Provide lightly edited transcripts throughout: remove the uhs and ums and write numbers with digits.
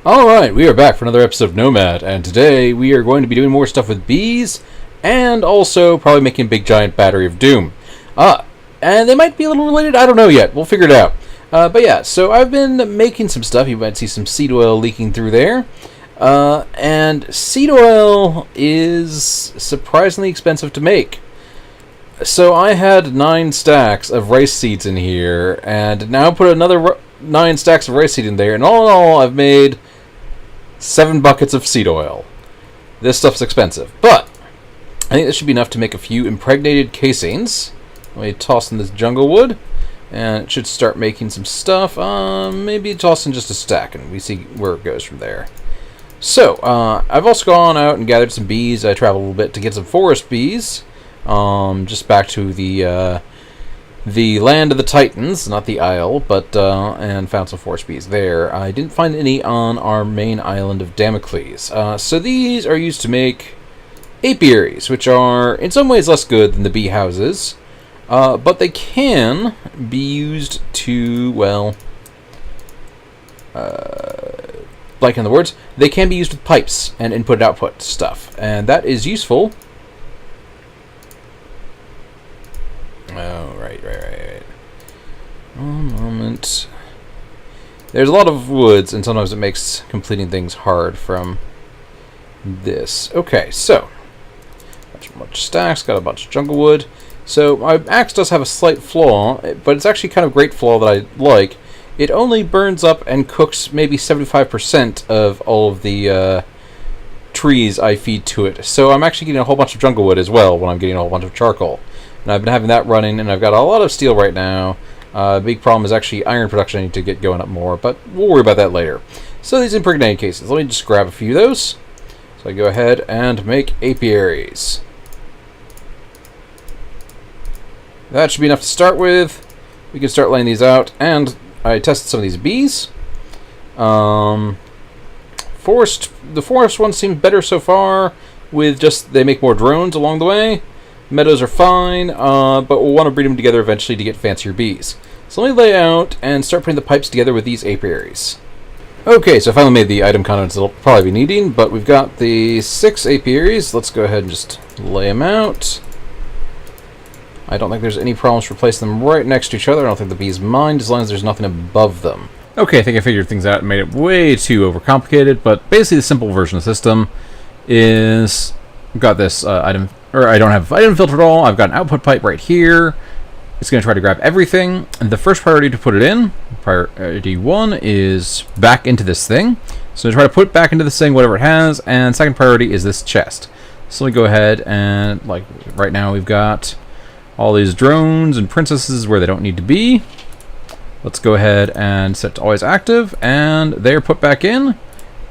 Alright, we are back for another episode of Nomad, and today we are going to be doing more stuff with bees, and also probably making a big giant battery of doom. And they might be a little related, I don't know yet, we'll figure it out. But yeah, so I've been making some stuff, you might see some seed oil leaking through there. And seed oil is surprisingly expensive to make. So I had 9 stacks of rice seeds in here, and now put another 9 stacks of rice seed in there, and all in all I've made 7 buckets of seed oil. This stuff's expensive, but I think this should be enough to make a few impregnated casings. Let me toss in this jungle wood, and it should start making some stuff. Maybe toss in just a stack, and we see where it goes from there. So, I've also gone out and gathered some bees. I traveled a little bit to get some forest bees. Just back to the land of the Titans, not the Isle, but and found some forest bees there. I didn't find any on our main island of Damocles. So these are used to make apiaries, which are in some ways less good than the bee houses, but they can be used to, well, like in the words, they can be used with pipes and input-output stuff, and that is useful. Oh, right. One moment. There's a lot of woods, and sometimes it makes completing things hard from this. Okay, so bunch of stacks, got a bunch of jungle wood. So my axe does have a slight flaw, but it's actually kind of a great flaw that I like. It only burns up and cooks maybe 75% of all of the trees I feed to it. So I'm actually getting a whole bunch of jungle wood as well when I'm getting a whole bunch of charcoal. And I've been having that running, and I've got a lot of steel right now. Big problem is actually iron production. I need to get going up more, but we'll worry about that later. So these impregnated cases, let me just grab a few of those. So I go ahead and make apiaries. That should be enough to start with. We can start laying these out, and I tested some of these bees. The forest ones seem better so far, with just they make more drones along the way. Meadows are fine, but we'll want to breed them together eventually to get fancier bees. So let me lay out and start putting the pipes together with these apiaries. Okay, so I finally made the item contents that I'll probably be needing, but we've got the 6 apiaries. Let's go ahead and just lay them out. I don't think there's any problems for placing them right next to each other. I don't think the bees mind, as long as there's nothing above them. Okay, I think I figured things out and made it way too overcomplicated, but basically the simple version of the system is I've got this item, or I don't have item filter at all. I've got an output pipe right here. It's going to try to grab everything, and the first priority to put it in, priority 1, is back into this thing. So try to put back into this thing whatever it has, and second priority is this chest. So let me go ahead and, like, right now we've got all these drones and princesses where they don't need to be. Let's go ahead and set to always active, and they're put back in.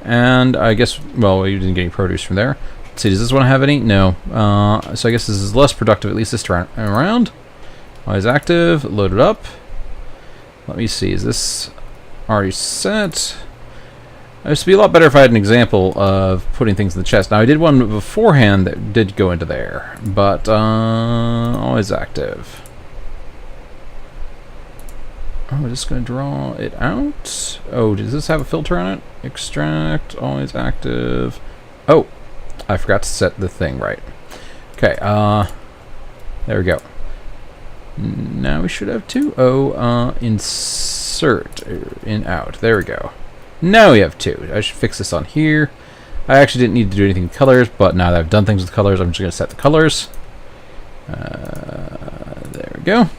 And I guess, well, you didn't get any produce from there. Let's see, does this one have any? No. So I guess this is less productive, at least this time around. Always active, load it up. Let me see, is this already set? This would be a lot better if I had an example of putting things in the chest. Now, I did one beforehand that did go into there, but always active. Oh, we're just going to draw it out. Oh, does this have a filter on it? Extract, always active. Oh, I forgot to set the thing right. Okay, there we go. Now we should have 2. Oh, insert, in, out. There we go. Now we have 2. I should fix this on here. I actually didn't need to do anything with colors, but now that I've done things with colors, I'm just going to set the colors. There we go.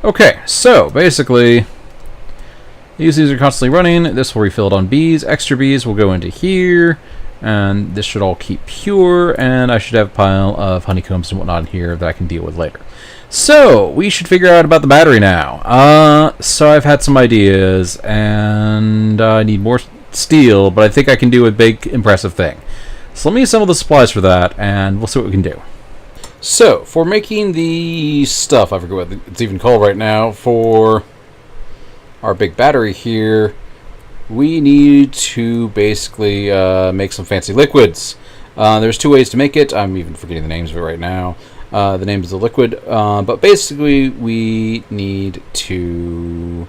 Okay, so basically, these are constantly running. This will refill it on bees. Extra bees will go into here, and this should all keep pure, and I should have a pile of honeycombs and whatnot in here that I can deal with later. So, we should figure out about the battery now. So I've had some ideas, and I need more steel, but I think I can do a big, impressive thing. So let me assemble the supplies for that, and we'll see what we can do. So, for making the stuff, I forget what it's even called right now, for our big battery here, we need to basically make some fancy liquids. There's 2 ways to make it. I'm even forgetting the names of it right now. The name is the liquid, but basically we need to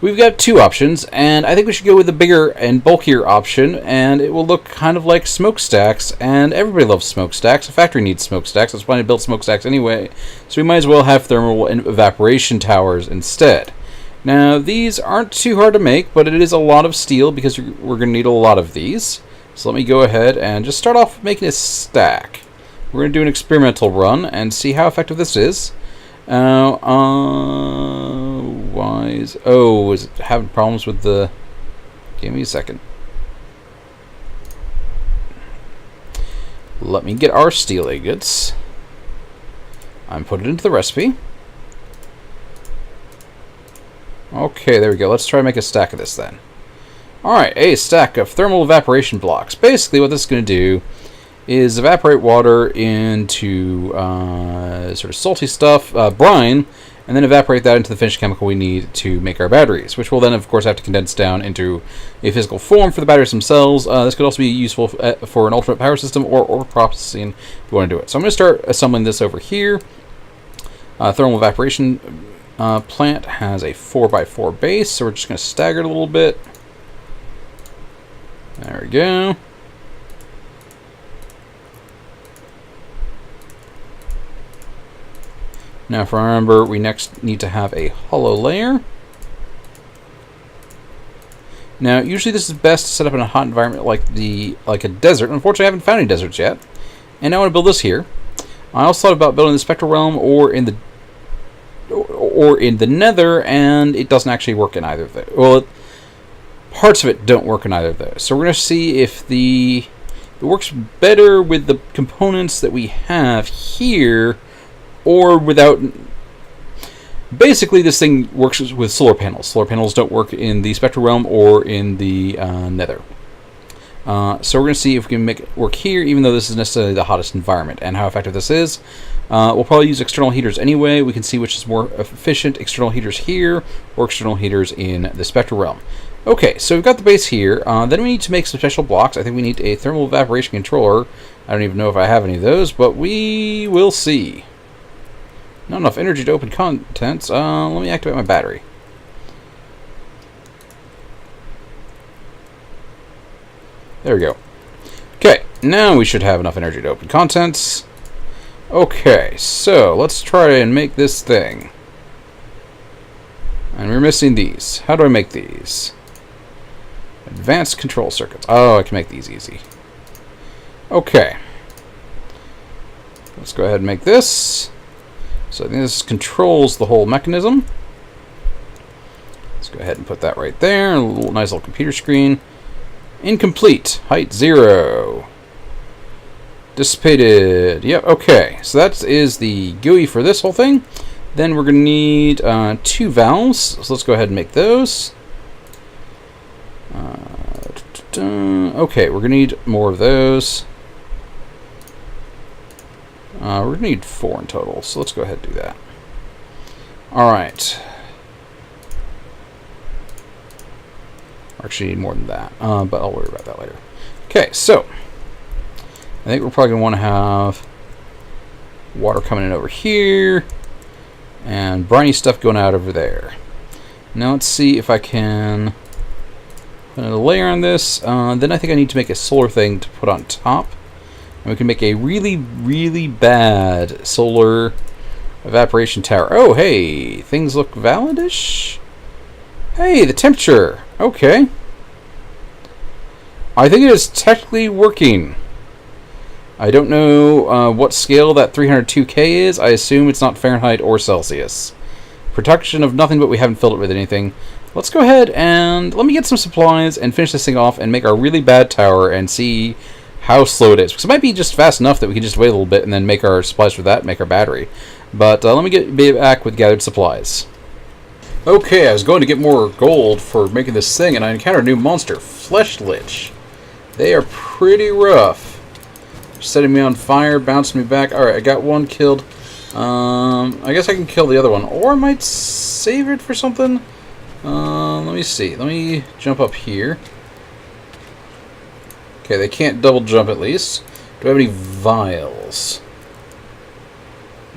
we've got two options, and I think we should go with the bigger and bulkier option, and it will look kind of like smokestacks, and everybody loves smokestacks. A factory needs smokestacks. That's why I built smokestacks anyway, so we might as well have thermal and evaporation towers instead. Now, these aren't too hard to make, but it is a lot of steel because we're going to need a lot of these. So let me go ahead and just start off making a stack. We're going to do an experimental run and see how effective this is. Is it having problems with the... Give me a second. Let me get our steel ingots. I'm putting it into the recipe. Okay, there we go. Let's try to make a stack of this then. Alright, a stack of thermal evaporation blocks. Basically what this is going to do is evaporate water into sort of salty stuff, brine, and then evaporate that into the finished chemical we need to make our batteries, which will then of course have to condense down into a physical form for the batteries themselves. This could also be useful for an ultimate power system or processing if you want to do it. So I'm going to start assembling this over here. Thermal evaporation plant has a 4x4 base, so we're just going to stagger it a little bit. There we go. Now, if I remember, we next need to have a hollow layer. Now, usually this is best to set up in a hot environment like a desert. Unfortunately, I haven't found any deserts yet, and I want to build this here. I also thought about building the spectral realm or in the nether, and it doesn't actually work in either of those. Well, parts of it don't work in either of those. So we're going to see if it works better with the components that we have here, or without. Basically, this thing works with solar panels. Solar panels don't work in the spectral realm or in the nether. So we're going to see if we can make it work here, even though this is necessarily the hottest environment, and how effective this is. We'll probably use external heaters anyway. We can see which is more efficient, external heaters here or external heaters in the spectral realm. Okay, so we've got the base here. Then we need to make some special blocks. I think we need a thermal evaporation controller. I don't even know if I have any of those, but we will see. Not enough energy to open contents. Let me activate my battery. There we go. Okay, now we should have enough energy to open contents. Okay, so let's try and make this thing. And we're missing these. How do I make these? Advanced control circuits. Oh, I can make these easy. Okay. Let's go ahead and make this. So I think this controls the whole mechanism. Let's go ahead and put that right there. A nice little computer screen. Incomplete. Height 0. Dissipated. Yep, okay. So that is the GUI for this whole thing. Then we're going to need 2 valves. So let's go ahead and make those. Okay, we're going to need more of those. We're going to need 4 in total, so let's go ahead and do that. Alright. Actually, need more than that, but I'll worry about that later. Okay, so I think we're probably going to want to have water coming in over here and briny stuff going out over there. Now let's see if I can put a layer on this. Then I think I need to make a solar thing to put on top. And we can make a really, really bad solar evaporation tower. Oh, hey, things look valid-ish. Hey, the temperature. Okay. I think it is technically working. I don't know what scale that 302K is. I assume it's not Fahrenheit or Celsius. Production of nothing, but we haven't filled it with anything. Let's go ahead and let me get some supplies and finish this thing off and make our really bad tower and see how slow it is. Because it might be just fast enough that we can just wait a little bit and then make our supplies for that, make our battery. But let me be back with gathered supplies. Okay, I was going to get more gold for making this thing, and I encountered a new monster, Slush Lich. They are pretty rough. Setting me on fire, bouncing me back. Alright, I got one killed. I guess I can kill the other one. Or I might save it for something. Let me see. Let me jump up here. Okay, they can't double jump at least. Do I have any vials?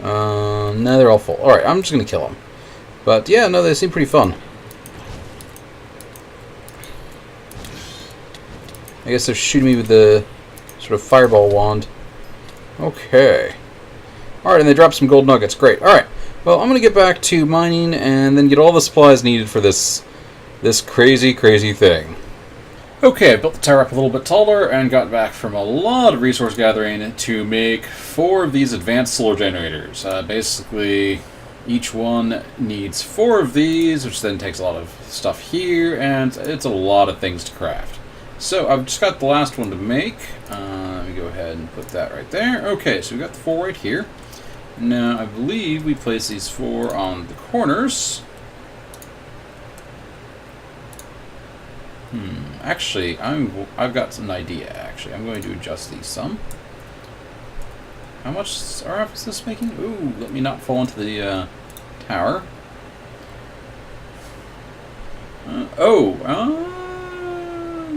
No, they're all full. Alright, I'm just going to kill them. But yeah, no, they seem pretty fun. I guess they're shooting me with the sort of fireball wand. Okay. Alright, and they dropped some gold nuggets. Great. Alright. Well, I'm going to get back to mining and then get all the supplies needed for this crazy, crazy thing. Okay, I built the tower up a little bit taller and got back from a lot of resource gathering to make 4 of these advanced solar generators. Basically, each one needs 4 of these, which then takes a lot of stuff here, and it's a lot of things to craft. So I've just got the last one to make. Let me go ahead and put that right there. Okay, so we've got the 4 right here. Now, I believe we place these 4 on the corners. Actually, I've got an idea, actually. I'm going to adjust these some. How much RF is this making? Ooh, let me not fall into the tower.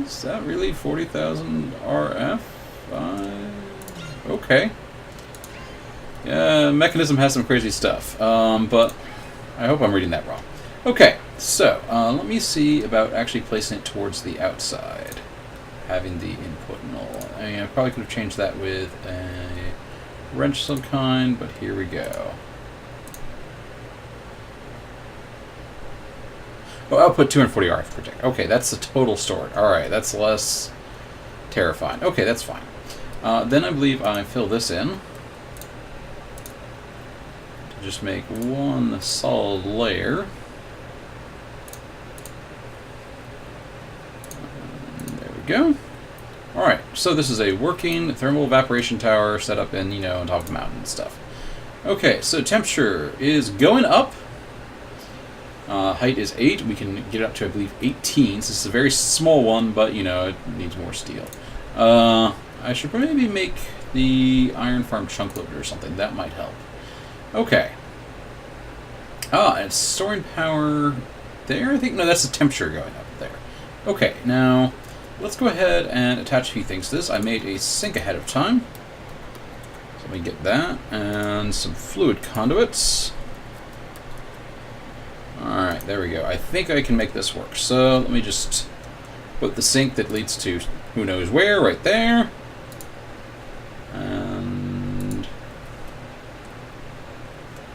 Is that really 40,000 RF? Okay. Yeah, Mechanism has some crazy stuff, but I hope I'm reading that wrong. Okay, so let me see about actually placing it towards the outside, having the input null. I mean, I probably could have changed that with a wrench of some kind, but here we go. Oh, output 240 RF per tick. Okay, that's the total stored. Alright, that's less terrifying. Okay, that's fine. Then I believe I fill this in to just make one solid layer. There we go. Alright, so this is a working thermal evaporation tower set up in, on top of a mountain and stuff. Okay, so temperature is going up. Height is 8. We can get it up to, I believe, 18. So this is a very small one, but, it needs more steel. I should maybe make the iron farm chunk loader or something. That might help. Okay. And it's storing power there, I think? No, that's the temperature going up there. Okay, now let's go ahead and attach a few things to this. I made a sink ahead of time. So let me get that. And some fluid conduits. Alright, there we go. I think I can make this work. So let me just put the sink that leads to who knows where right there. And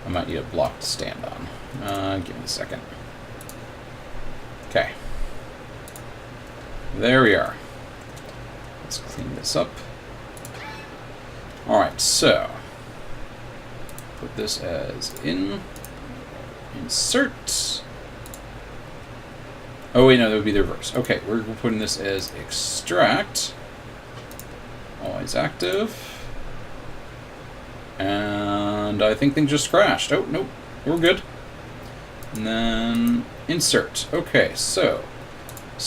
I might need a block to stand on. Give me a second. Okay. There we are. Let's clean this up. Alright, so put this as insert. Oh wait, no, that would be the reverse. Okay, we're putting this as extract. Always active. And I think things just crashed. Oh, nope. We're good. And then insert. Okay, so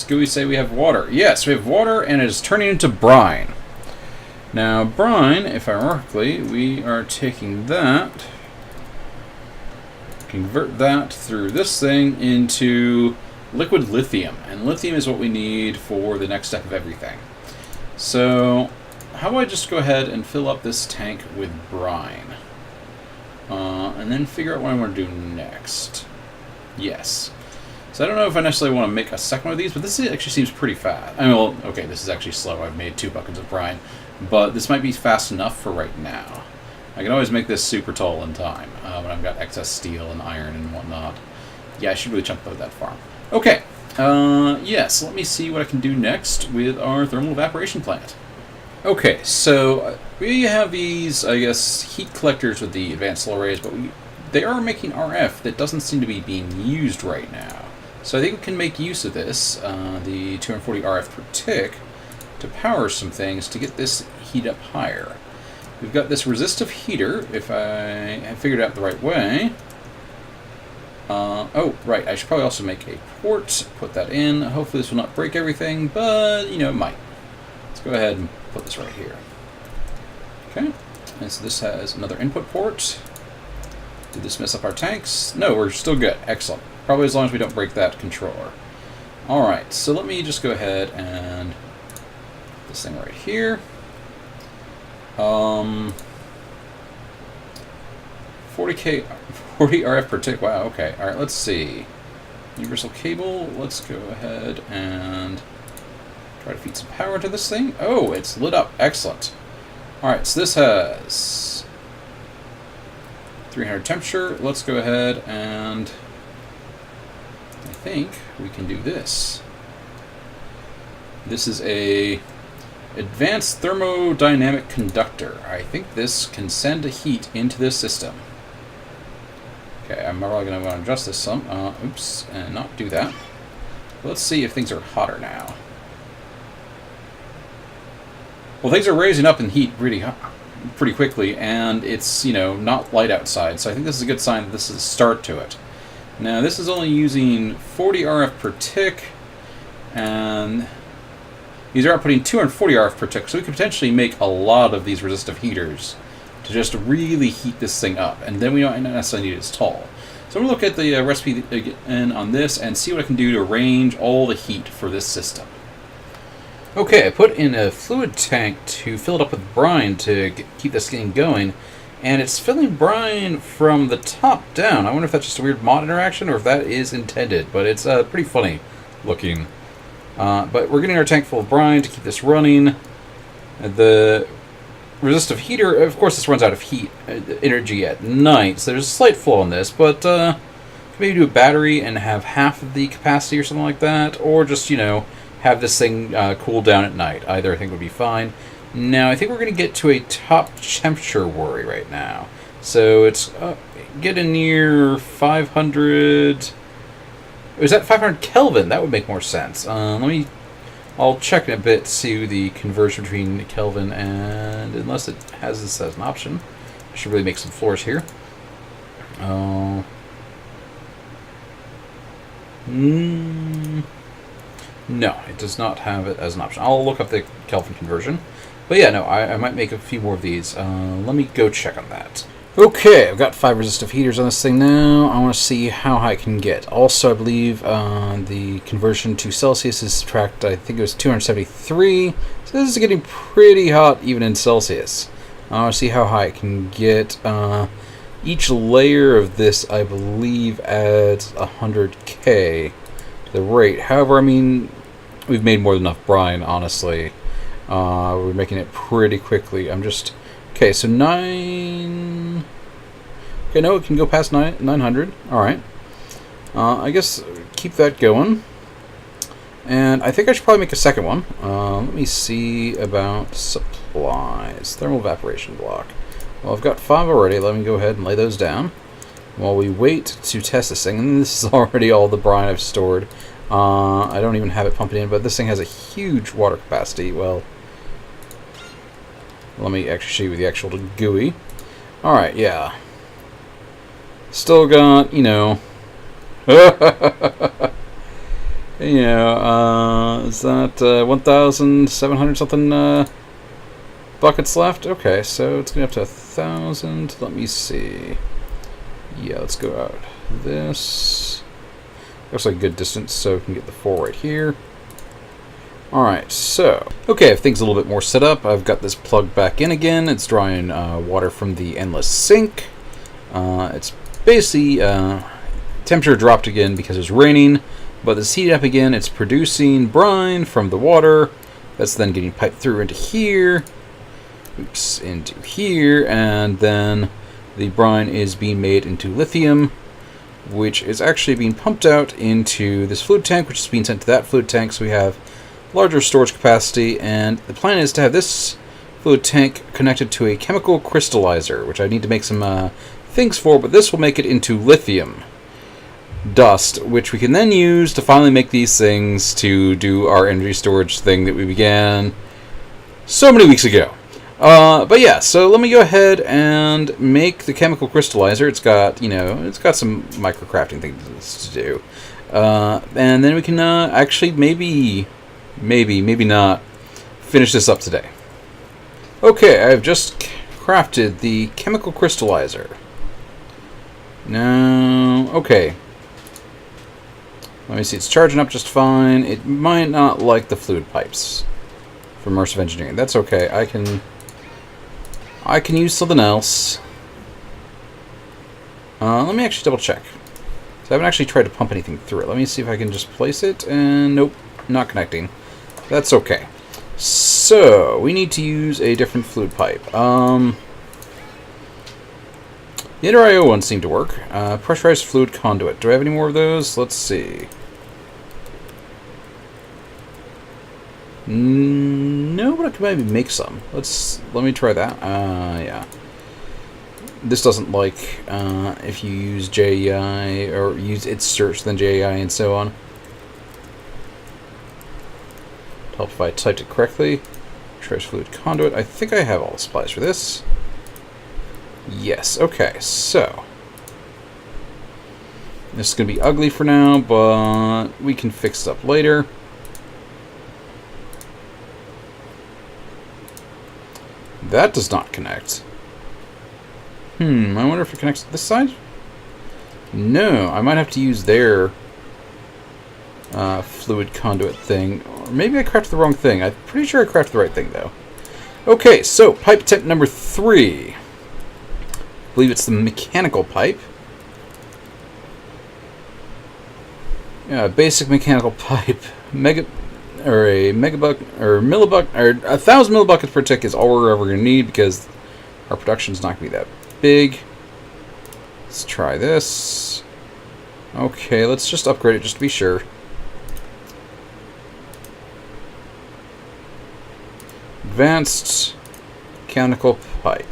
do we say we have water? Yes, we have water, and it is turning into brine. Now, brine, if I remember correctly, we are taking that, convert that through this thing into liquid lithium. And lithium is what we need for the next step of everything. So how about I just go ahead and fill up this tank with brine? And then figure out what I want to do next. Yes. So I don't know if I necessarily want to make a second one of these, but this actually seems pretty fast. I mean, well, okay, this is actually slow. I've made 2 buckets of brine, but this might be fast enough for right now. I can always make this super tall in time when I've got excess steel and iron and whatnot. Yeah, I should really chunk load that farm. Okay. Yes, let me see what I can do next with our thermal evaporation plant. Okay, so we have these, I guess, heat collectors with the advanced solar arrays, but they are making RF that doesn't seem to be being used right now. So I think we can make use of this, the 240 RF per tick, to power some things to get this heat up higher. We've got this resistive heater, if I have figured it out the right way. Oh, right, I should probably also make a port, put that in. Hopefully this will not break everything, but, it might. Let's go ahead and put this right here. Okay, and so this has another input port. Did this mess up our tanks? No, we're still good. Excellent. Probably as long as we don't break that controller. Alright, so let me just go ahead and put this thing right here. 40 RF per tick. Wow, okay. Alright, let's see. Universal cable. Let's go ahead and Try to feed some power into this thing. Oh, it's lit up. Excellent. Alright, so this has 300 temperature. Let's go ahead and I think we can do this. This is a advanced thermodynamic conductor. I think this can send heat into this system. Okay, I'm probably going to want to adjust this some. Oops, and not do that. Let's see if things are hotter now. Well, things are raising up in heat pretty quickly, and it's, not light outside, so I think this is a good sign that this is a start to it. Now, this is only using 40 RF per tick, and these are outputting 240 RF per tick, so we could potentially make a lot of these resistive heaters to just really heat this thing up, and then we don't necessarily need it as tall. So I'm going to look at the recipe again on this and see what I can do to arrange all the heat for this system. Okay, I put in a fluid tank to fill it up with brine to keep this thing going, and it's filling brine from the top down. I wonder if that's just a weird mod interaction or if that is intended, but it's pretty funny looking. But we're getting our tank full of brine to keep this running. The resistive heater, of course, this runs out of heat energy at night, so there's a slight flaw in this, but maybe do a battery and have half of the capacity or something like that, or just, have this thing cool down at night. Either I think would be fine. Now, I think we're going to get to a top temperature worry right now. So it's getting near 500... Is that 500 Kelvin? That would make more sense. I'll check in a bit to see the conversion between Kelvin and... Unless it has this as an option. I should really make some floors here. No, it does not have it as an option. I'll look up the Kelvin conversion. But yeah, no, I might make a few more of these. Let me go check on that. Okay, I've got 5 resistive heaters on this thing now. I want to see how high I can get. Also, I believe the conversion to Celsius is subtract, I think it was 273. So this is getting pretty hot even in Celsius. I want to see how high I can get. Each layer of this, I believe, adds 100k to the rate. However, I mean, we've made more than enough brine, honestly. We're making it pretty quickly. I'm just... Okay, so 9... Okay, no, it can go past 900. Alright. I guess keep that going. And I think I should probably make a second one. Let me see about supplies. Thermal evaporation block. Well, I've got 5 already. Let me go ahead and lay those down while we wait to test this thing. And this is already all the brine I've stored. I don't even have it pumping in, but this thing has a huge water capacity. Well, let me actually show you the actual GUI. Alright, yeah. Still got, is that 1,700 something buckets left? Okay, so it's going to up to 1,000. Let me see. Yeah, let's go out this. Looks like a good distance, so we can get the 4 right here. Alright, so... Okay, if things a little bit more set up, I've got this plugged back in again. It's drawing water from the endless sink. It's basically... temperature dropped again because it's raining, but it's heated up again. It's producing brine from the water. That's then getting piped through into here. Oops, into here, and then the brine is being made into lithium, which is actually being pumped out into this fluid tank, which is being sent to that fluid tank, so we have larger storage capacity, and the plan is to have this fluid tank connected to a chemical crystallizer, which I need to make some things for, but this will make it into lithium dust, which we can then use to finally make these things to do our energy storage thing that we began so many weeks ago. But yeah, so let me go ahead and make the chemical crystallizer. It's got, it's got some microcrafting things to do. And then we can actually maybe not finish this up today. Okay, I've just crafted the chemical crystallizer. Now, okay. Let me see, it's charging up just fine. It might not like the fluid pipes for immersive engineering. That's okay. I can use something else. Let me actually double check. So I haven't actually tried to pump anything through it. Let me see if I can just place it, and nope, not connecting. That's okay. So, we need to use a different fluid pipe. The Inner IO ones seem to work. Pressurized fluid conduit. Do I have any more of those? Let's see. No, but I could maybe make some. Let me try that. Yeah. This doesn't like if you use JEI or use its search then JEI and so on. Help if I typed it correctly. Trash fluid conduit. I think I have all the supplies for this. Yes. Okay. So this is going to be ugly for now, but we can fix it up later. That does not connect. I wonder if it connects to this side? No, I might have to use their fluid conduit thing. Or maybe I crafted the wrong thing. I'm pretty sure I crafted the right thing, though. Okay, so pipe tip number 3. I believe it's the mechanical pipe. Yeah, basic mechanical pipe. A 1,000 millibuckets per tick is all we're ever going to need because our production's not going to be that big. Let's try this. Okay, let's just upgrade it just to be sure. Advanced mechanical pipe.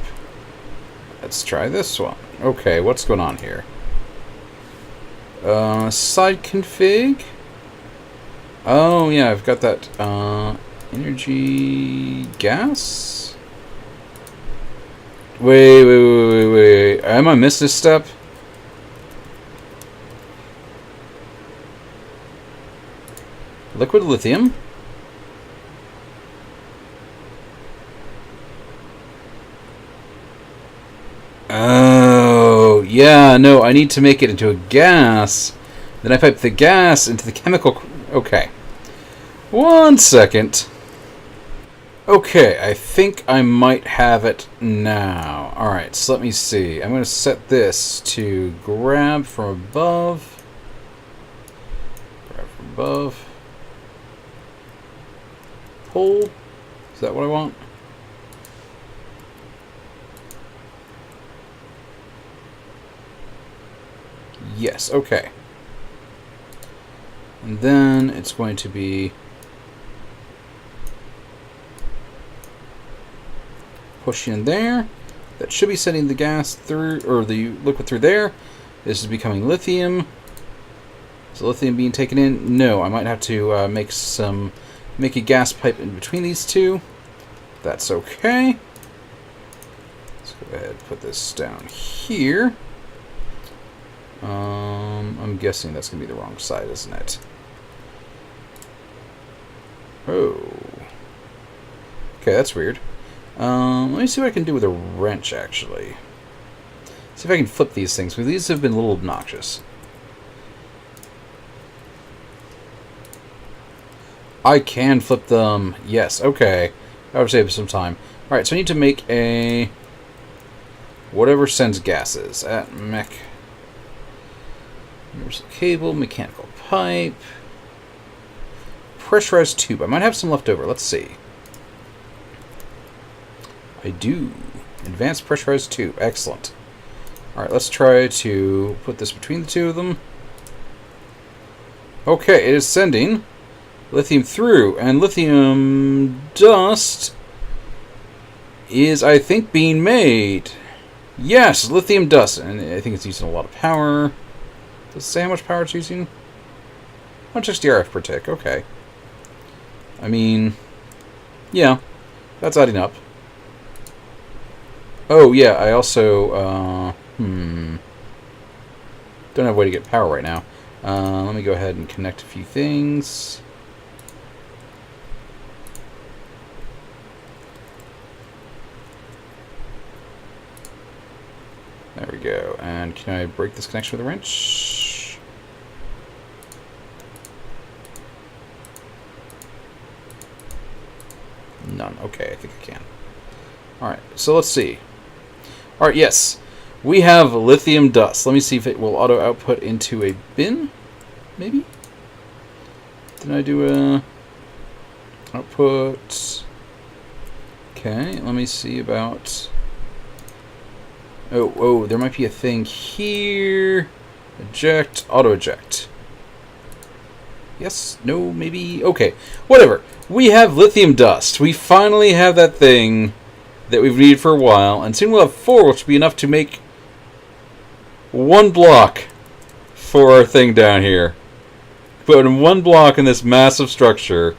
Let's try this one. Okay, what's going on here? Side config. Oh, yeah, I've got that, energy gas? Wait. Am I missed this step? Liquid lithium? Oh, yeah, no, I need to make it into a gas. Then I pipe the gas into the chemical... Okay. 1 second. Okay, I think I might have it now. Alright, so let me see. I'm going to set this to grab from above. Grab from above. Pull. Is that what I want? Yes, okay. And then it's going to be pushing in there. That should be sending the gas through, or the liquid through there. This is becoming lithium. Is lithium being taken in? No, I might have to make a gas pipe in between these two. That's okay. Let's go ahead and put this down here. I'm guessing that's going to be the wrong side, isn't it? Oh. Okay, that's weird. Let me see what I can do with a wrench, actually. See if I can flip these things, because these have been a little obnoxious. I can flip them. Yes, okay. That would save some time. Alright, so I need to make a... whatever sends gases. At mech... Universal cable, mechanical pipe... pressurized tube. I might have some left over. Let's see. I do. Advanced pressurized tube. Excellent. Alright, let's try to put this between the two of them. Okay, it is sending lithium through, and lithium dust is, I think, being made. Yes, lithium dust, and I think it's using a lot of power. Does it say how much power it's using? 160 RF per tick, okay. I mean, yeah, that's adding up. Oh, yeah, I also, don't have a way to get power right now. Let me go ahead and connect a few things. There we go. And can I break this connection with a wrench? None. Okay, I think I can. Alright, so let's see. Alright, yes. We have lithium dust. Let me see if it will auto-output into a bin? Maybe? Did I do a... Output. Okay, let me see about... Oh, there might be a thing here. Eject, auto-eject. Yes, no, maybe... Okay, whatever. We have lithium dust. We finally have that thing that we've needed for a while, and soon we'll have 4, which will be enough to make 1 block for our thing down here. Put in 1 block in this massive structure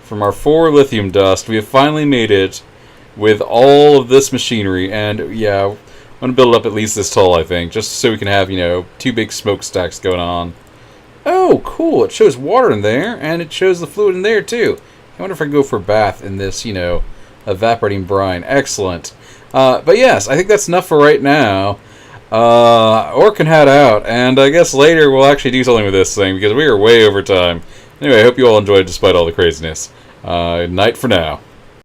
from our 4 lithium dust. We have finally made it with all of this machinery, and yeah, I'm going to build it up at least this tall, I think, just so we can have, 2 big smokestacks going on. Oh, cool. It shows water in there, and it shows the fluid in there, too. I wonder if I can go for a bath in this, evaporating brine. Excellent. But yes, I think that's enough for right now. Orc and Hat out, and I guess later we'll actually do something with this thing, because we are way over time. Anyway, I hope you all enjoyed despite all the craziness. Night for now.